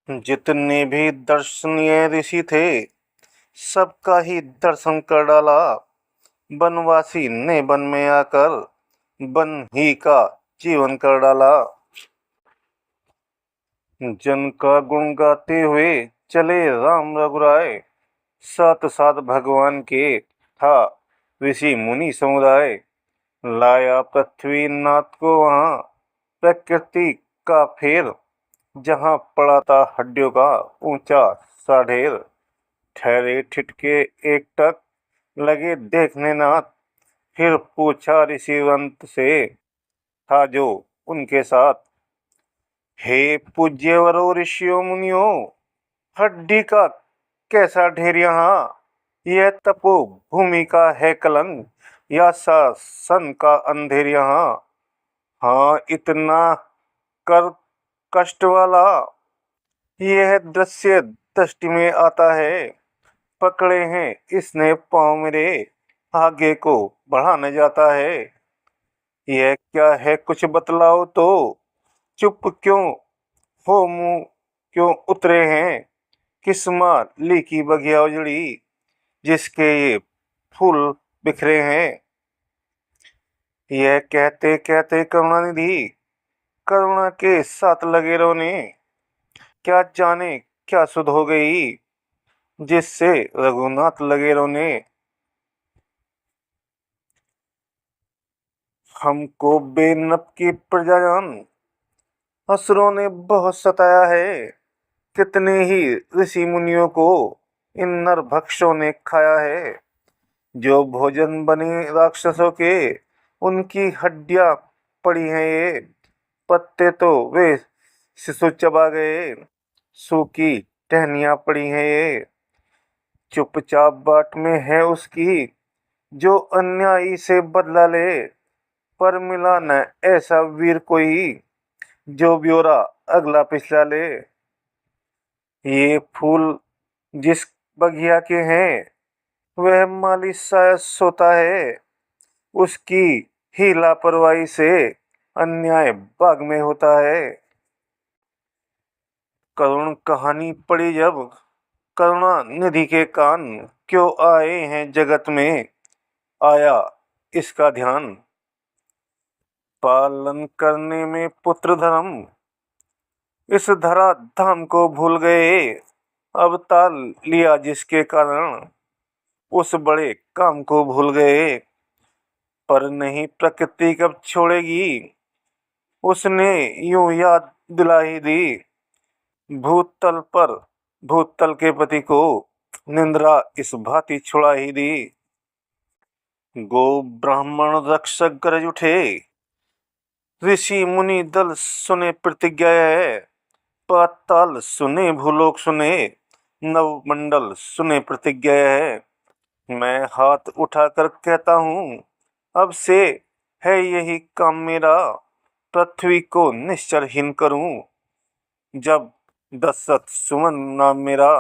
जितने भी दर्शनीय ऋषि थे, सबका ही दर्शन कर डाला। बनवासी ने वन में आकर वन ही का जीवन कर डाला। जन का गुण गाते हुए चले राम रघुराय। साथ साथ भगवान के था ऋषि मुनि समुदाय। लाया पृथ्वी नाथ को वहाँ प्रकृति का फेर। जहाँ पड़ा था हड्डियों का ऊंचा सा ढेर। ठहरे ठिठके एकटक लगे देखने नाथ। फिर पूछा ऋषिवंत से था जो उनके साथ। हे पूज्यवरो ऋषियों मुनियों, हड्डी का कैसा ढेर यहाँ। यह तपो भूमि का है कलंक या शासन का अंधेर यहाँ। हाँ, इतना कर कष्ट वाला यह दृश्य दृष्टि में आता है। पकड़े हैं इसने पाँव मेरे, आगे को बढ़ा न जाता है। यह क्या है कुछ बतलाओ तो, चुप क्यों हो मुंह क्यों उतरे हैं। किस माली की बगिया उजड़ी, जिसके ये फूल बिखरे हैं। यह कहते कहते करुणानिधि करुणा के साथ लगे रोने। क्या जाने क्या सुध हो गई, जिससे रघुनाथ लगे रोने। हमको बेनप की प्रजाजन असुरों ने बहुत सताया है। कितने ही ऋषि मुनियों को इन नरभक्षों ने खाया है। जो भोजन बने राक्षसों के, उनकी हड्डियां पड़ी हैं ये। पत्ते तो वे शिशु चबा गए, सूखी टहनियां पड़ी हैं ये। चुपचाप बाट में है उसकी, जो अन्यायी से बदला ले। पर मिला न ऐसा वीर कोई, जो ब्योरा अगला पिछला ले। ये फूल जिस बगिया के हैं, वह माली शायद सोता है। उसकी ही लापरवाही से अन्याय बाग में होता है। करुण कहानी पड़ी जब करुणा निधि के कान। क्यों आए हैं जगत में, आया इसका ध्यान। पालन करने में पुत्र धर्म, इस धरा धाम को भूल गए। अवतार लिया जिसके कारण, उस बड़े काम को भूल गए। पर नहीं प्रकृति कब छोड़ेगी, उसने यूं याद दिला ही दी। भूतल पर भूतल के पति को निंद्रा इस भांति छुड़ा ही दी। गो ब्राह्मण रक्षक गरज उठे, ऋषि मुनि दल सुने प्रतिज्ञा है। पाताल सुने भूलोक सुने, नवमंडल सुने प्रतिज्ञा है। मैं हाथ उठाकर कहता हूँ, अब से है यही काम मेरा। पृथ्वी को निश्चलहीन करूं, जब दशरथ सुमन नाम मेरा।